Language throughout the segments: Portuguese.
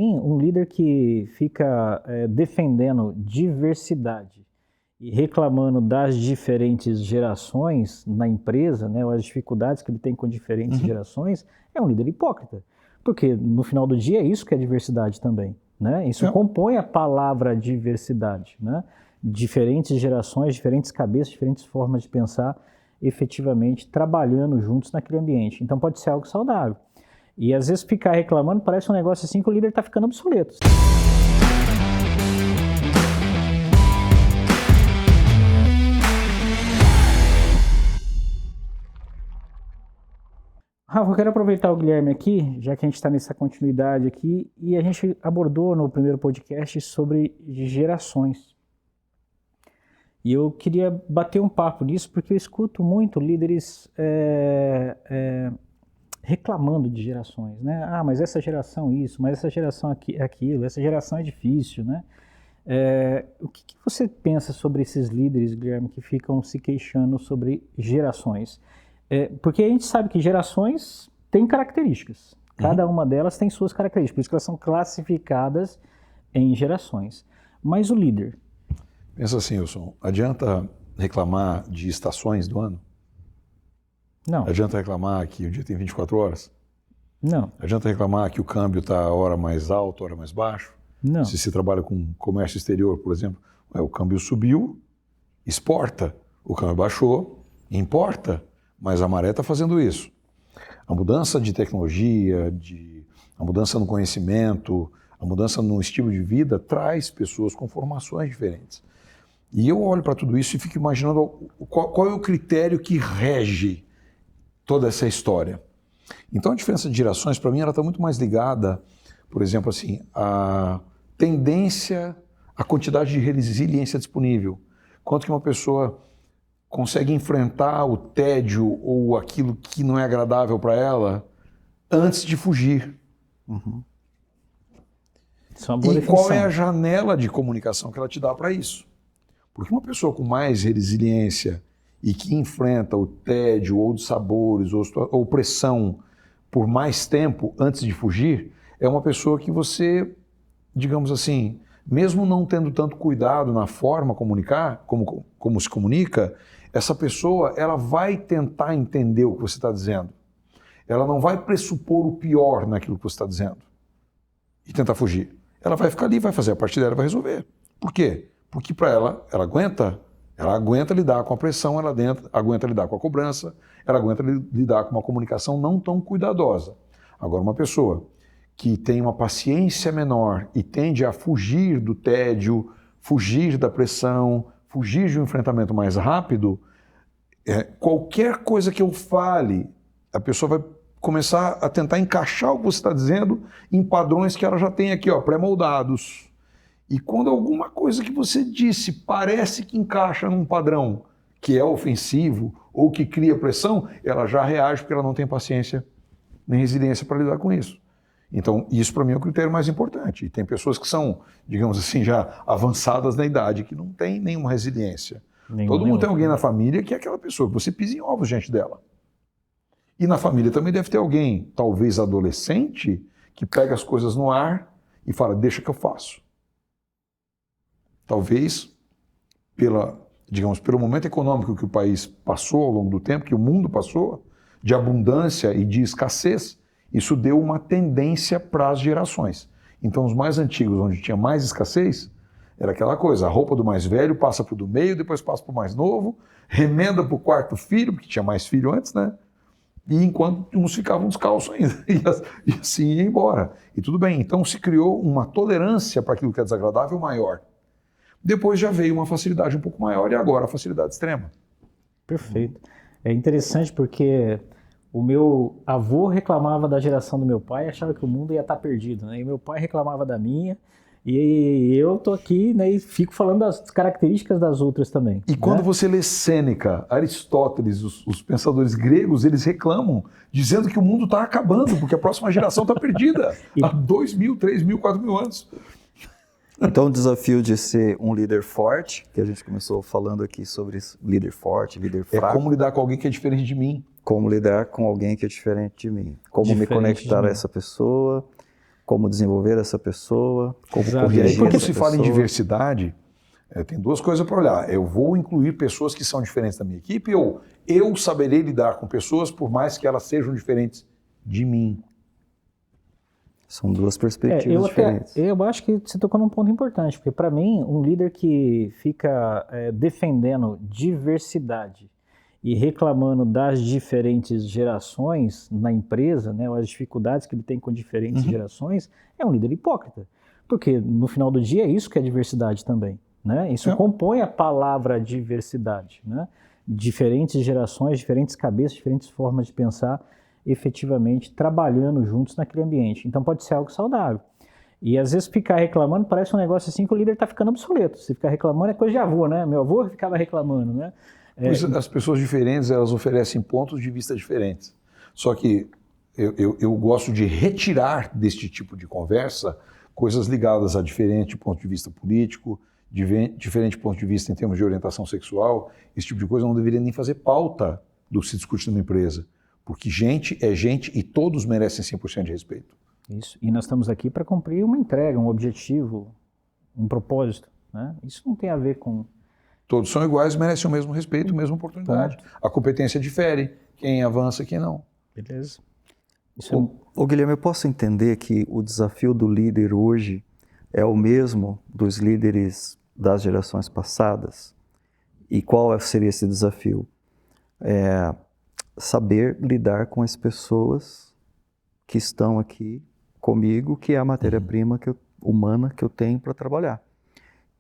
Um líder que fica defendendo diversidade e reclamando das diferentes gerações na empresa, né, ou as dificuldades que ele tem com diferentes gerações, é um líder hipócrita. Porque no final do dia é isso que é diversidade também. Né? Isso compõe a palavra diversidade. Né? Diferentes gerações, diferentes cabeças, diferentes formas de pensar, efetivamente trabalhando juntos naquele ambiente. Então pode ser algo saudável. E às vezes ficar reclamando parece um negócio assim que o líder está ficando obsoleto. Rafa, eu quero aproveitar o Guilherme aqui, já que a gente está nessa continuidade aqui, e a gente abordou no primeiro podcast sobre gerações. E eu queria bater um papo nisso, porque eu escuto muito líderes reclamando de gerações, né? Ah, mas essa geração isso, mas essa geração aquilo, essa geração é difícil, né? O que você pensa sobre esses líderes, Guilherme, que ficam se queixando sobre gerações? Porque a gente sabe que gerações têm características. Cada uma delas tem suas características, por isso que elas são classificadas em gerações. Mas o líder... Pensa assim, Wilson, adianta reclamar de estações do ano? Não. Adianta reclamar que o dia tem 24 horas? Não. Adianta reclamar que o câmbio está a hora mais alto, hora mais baixo? Não. Se você trabalha com comércio exterior, por exemplo, o câmbio subiu, exporta. O câmbio baixou, importa. Mas a maré está fazendo isso. A mudança de tecnologia, a mudança no conhecimento, a mudança no estilo de vida traz pessoas com formações diferentes. E eu olho para tudo isso e fico imaginando qual é o critério que rege toda essa história. Então a diferença de gerações, para mim, ela está muito mais ligada, por exemplo, assim, à tendência, à quantidade de resiliência disponível. Quanto que uma pessoa consegue enfrentar o tédio ou aquilo que não é agradável para ela antes de fugir. Isso é uma boa e definição. Qual é a janela de comunicação que ela te dá para isso? Porque uma pessoa com mais resiliência e que enfrenta o tédio ou os sabores ou pressão por mais tempo antes de fugir, é uma pessoa que você, digamos assim, mesmo não tendo tanto cuidado na forma comunicar, como se comunica, essa pessoa ela vai tentar entender o que você está dizendo. Ela não vai pressupor o pior naquilo que você está dizendo e tentar fugir. Ela vai ficar ali, vai fazer a parte dela, vai resolver. Por quê? Porque para ela aguenta lidar com a pressão, ela aguenta lidar com a cobrança, ela aguenta lidar com uma comunicação não tão cuidadosa. Agora, uma pessoa que tem uma paciência menor e tende a fugir do tédio, fugir da pressão, fugir de um enfrentamento mais rápido, qualquer coisa que eu fale, a pessoa vai começar a tentar encaixar o que você está dizendo em padrões que ela já tem aqui, pré-moldados. E quando alguma coisa que você disse parece que encaixa num padrão que é ofensivo ou que cria pressão, ela já reage porque ela não tem paciência nem resiliência para lidar com isso. Então, isso para mim é o critério mais importante. E tem pessoas que são, digamos assim, já avançadas na idade, que não tem nenhuma resiliência. Todo mundo tem alguém na família que é aquela pessoa que você pisa em ovos diante dela. E na família também deve ter alguém, talvez adolescente, que pega as coisas no ar e fala, deixa que eu faço. Talvez, pelo momento econômico que o país passou ao longo do tempo, que o mundo passou, de abundância e de escassez, isso deu uma tendência para as gerações. Então, os mais antigos, onde tinha mais escassez, era aquela coisa, a roupa do mais velho passa para o do meio, depois passa para o mais novo, remenda para o quarto filho, porque tinha mais filho antes, né? E enquanto uns ficavam descalços ainda, e assim ia embora. E tudo bem, então se criou uma tolerância para aquilo que é desagradável maior. Depois já veio uma facilidade um pouco maior e agora a facilidade extrema. Perfeito. É interessante porque o meu avô reclamava da geração do meu pai e achava que o mundo ia estar perdido, né? E meu pai reclamava da minha e eu tô aqui, né, e fico falando das características das outras também. E quando você lê Sêneca, Aristóteles, os pensadores gregos, eles reclamam, dizendo que o mundo está acabando, porque a próxima geração está perdida há 2.000, 3.000, 4.000 anos. Então o desafio de ser um líder forte, que a gente começou falando aqui sobre isso, líder forte, líder fraco. É como lidar com alguém que é diferente de mim. Como lidar com alguém que é diferente de mim. Como me conectar a essa pessoa, como desenvolver essa pessoa, como Exato. E aí, corrigir quando essa se fala em pessoa. diversidade, tem duas coisas para olhar. Eu vou incluir pessoas que são diferentes da minha equipe ou eu saberei lidar com pessoas por mais que elas sejam diferentes de mim. São duas perspectivas diferentes. Eu acho que você tocou num ponto importante, porque para mim, um líder que fica defendendo diversidade e reclamando das diferentes gerações na empresa, né, ou as dificuldades que ele tem com diferentes gerações, é um líder hipócrita. Porque no final do dia é isso que é diversidade também. Né? Isso compõe a palavra diversidade. Né? Diferentes gerações, diferentes cabeças, diferentes formas de pensar, efetivamente trabalhando juntos naquele ambiente. Então pode ser algo saudável. E às vezes ficar reclamando parece um negócio assim que o líder está ficando obsoleto. Se ficar reclamando é coisa de avô, né? Meu avô ficava reclamando, né? Pois as pessoas diferentes, elas oferecem pontos de vista diferentes. Só que eu gosto de retirar deste tipo de conversa coisas ligadas a diferente ponto de vista político, diferente ponto de vista em termos de orientação sexual. Esse tipo de coisa não deveria nem fazer pauta do que se discute numa empresa. Porque gente é gente e todos merecem 100% de respeito. Isso. E nós estamos aqui para cumprir uma entrega, um objetivo, um propósito. Né? Isso não tem a ver com... Todos são iguais, merecem o mesmo respeito, a mesma oportunidade. A competência difere, quem avança, quem não. Beleza. Ô Guilherme, eu posso entender que o desafio do líder hoje é o mesmo dos líderes das gerações passadas? E qual seria esse desafio? Saber lidar com as pessoas que estão aqui comigo, que é a matéria-prima humana que eu tenho para trabalhar.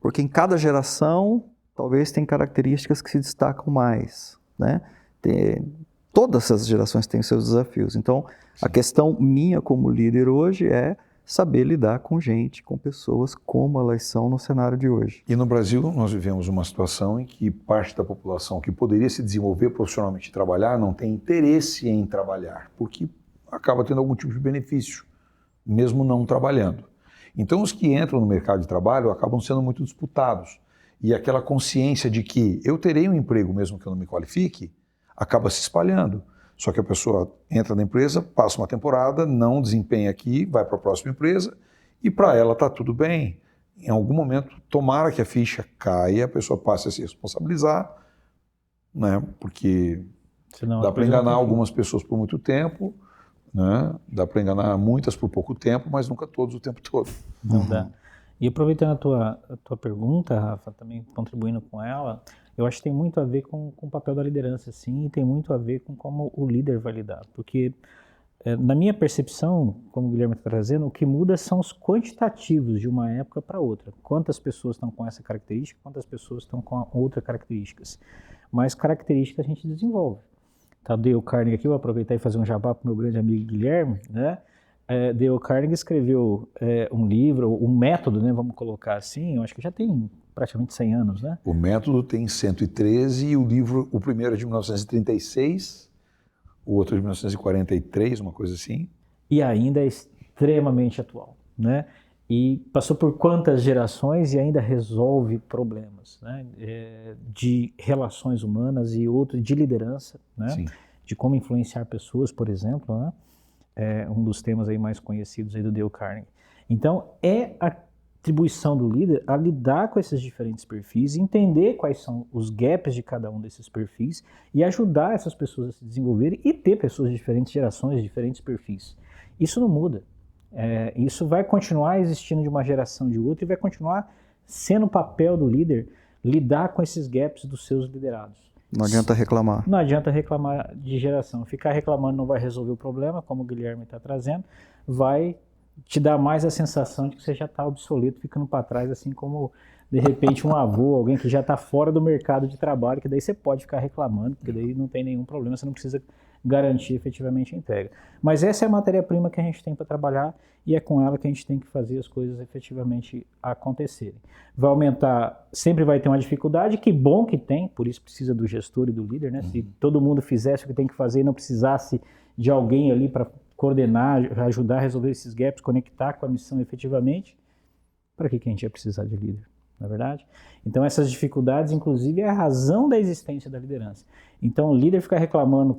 Porque em cada geração, talvez tem características que se destacam mais, né? Todas as gerações têm seus desafios. Então, a questão minha como líder hoje é saber lidar com gente, com pessoas como elas são no cenário de hoje. E no Brasil nós vivemos uma situação em que parte da população que poderia se desenvolver profissionalmente e trabalhar não tem interesse em trabalhar, porque acaba tendo algum tipo de benefício, mesmo não trabalhando. Então os que entram no mercado de trabalho acabam sendo muito disputados. E aquela consciência de que eu terei um emprego mesmo que eu não me qualifique, acaba se espalhando. Só que a pessoa entra na empresa, passa uma temporada, não desempenha aqui, vai para a próxima empresa e para ela está tudo bem. Em algum momento, tomara que a ficha caia, a pessoa passe a se responsabilizar, né? Porque Senão dá para enganar algumas pessoas por muito tempo, né? Dá para enganar muitas por pouco tempo, mas nunca todos o tempo todo. Não dá. E aproveitando a tua pergunta, Rafa, também contribuindo com ela, eu acho que tem muito a ver com o papel da liderança, sim, e tem muito a ver com como o líder vai lidar. Porque, na minha percepção, como o Guilherme está trazendo, o que muda são os quantitativos de uma época para outra. Quantas pessoas estão com essa característica, quantas pessoas estão com outras características. Mas características a gente desenvolve. Tá, Dale Carnegie aqui, vou aproveitar e fazer um jabá para o meu grande amigo Guilherme, né? Dale Carnegie escreveu um livro, um método, né, vamos colocar assim, eu acho que já tem praticamente 100 anos, né? O método tem 113 e o livro, o primeiro é de 1936, o outro é de 1943, uma coisa assim. E ainda é extremamente atual, né? E passou por quantas gerações e ainda resolve problemas, né? De relações humanas e outro de liderança, né? Sim. De como influenciar pessoas, por exemplo, né? Um dos temas aí mais conhecidos aí do Dale Carnegie. Então, é a atribuição do líder a lidar com esses diferentes perfis, entender quais são os gaps de cada um desses perfis e ajudar essas pessoas a se desenvolverem e ter pessoas de diferentes gerações, de diferentes perfis. Isso não muda. Isso vai continuar existindo de uma geração de outra e vai continuar sendo o papel do líder lidar com esses gaps dos seus liderados. Não adianta reclamar. Não adianta reclamar de geração. Ficar reclamando não vai resolver o problema, como o Guilherme está trazendo, vai te dar mais a sensação de que você já está obsoleto, ficando para trás, assim como, de repente, um avô, alguém que já está fora do mercado de trabalho, que daí você pode ficar reclamando, porque daí não tem nenhum problema, você não precisa garantir efetivamente a entrega. Mas essa é a matéria-prima que a gente tem para trabalhar e é com ela que a gente tem que fazer as coisas efetivamente acontecerem. Vai aumentar, sempre vai ter uma dificuldade, que bom que tem, por isso precisa do gestor e do líder, né? Se todo mundo fizesse o que tem que fazer e não precisasse de alguém ali para coordenar, ajudar a resolver esses gaps, conectar com a missão efetivamente, para que a gente ia precisar de líder? Não é verdade? Então essas dificuldades, inclusive, é a razão da existência da liderança. Então o líder ficar reclamando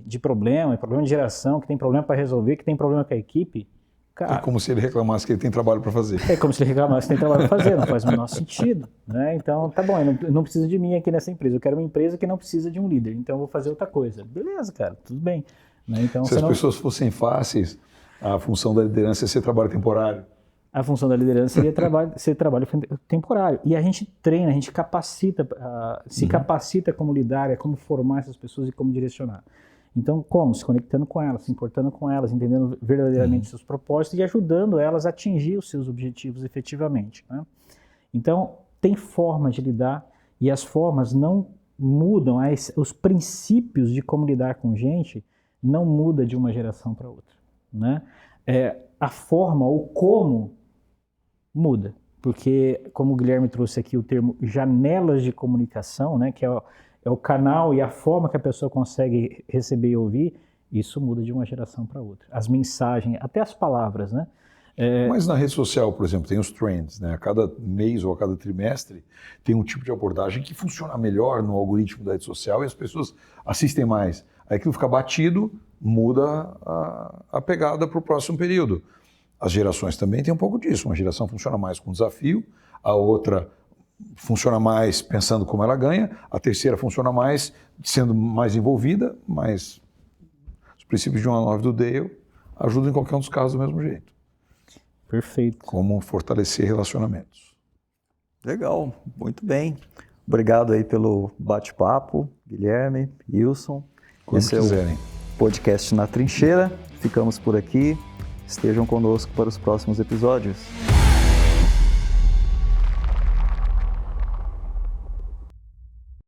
de problema de geração, que tem problema para resolver, que tem problema com a equipe, Cara, é como se ele reclamasse que ele tem trabalho para fazer. é como se ele reclamasse que tem trabalho para fazer, não faz o menor sentido, né? Então, tá bom, eu não preciso de mim aqui nessa empresa, eu quero uma empresa que não precisa de um líder, então eu vou fazer outra coisa. Beleza, cara, tudo bem. Né? Então, Se as pessoas fossem fáceis, a função da liderança é ser trabalho temporário. A função da liderança seria ser trabalho temporário. E a gente treina, a gente capacita, se capacita como lidar, como formar essas pessoas e como direcionar. Então, como? Se conectando com elas, se importando com elas, entendendo verdadeiramente seus propósitos e ajudando elas a atingir os seus objetivos efetivamente. Né? Então, tem formas de lidar e as formas não mudam, os princípios de como lidar com gente não muda de uma geração para outra. Né? A forma, o como, muda. Porque, como o Guilherme trouxe aqui o termo janelas de comunicação, né, que é o canal e a forma que a pessoa consegue receber e ouvir, isso muda de uma geração para outra. As mensagens, até as palavras, né? Mas na rede social, por exemplo, tem os trends, né? A cada mês ou a cada trimestre tem um tipo de abordagem que funciona melhor no algoritmo da rede social e as pessoas assistem mais. Aí aquilo fica batido, muda a pegada para o próximo período. As gerações também têm um pouco disso. Uma geração funciona mais com desafio, a outra funciona mais pensando como ela ganha, a terceira funciona mais sendo mais envolvida, mas os princípios de 1 a 9 do Dale ajudam em qualquer um dos casos do mesmo jeito. Perfeito. Como fortalecer relacionamentos. Legal, muito bem. Obrigado aí pelo bate-papo, Guilherme, Wilson. Quando Esse quiserem. É o podcast Na Trincheira. Ficamos por aqui. Estejam conosco para os próximos episódios.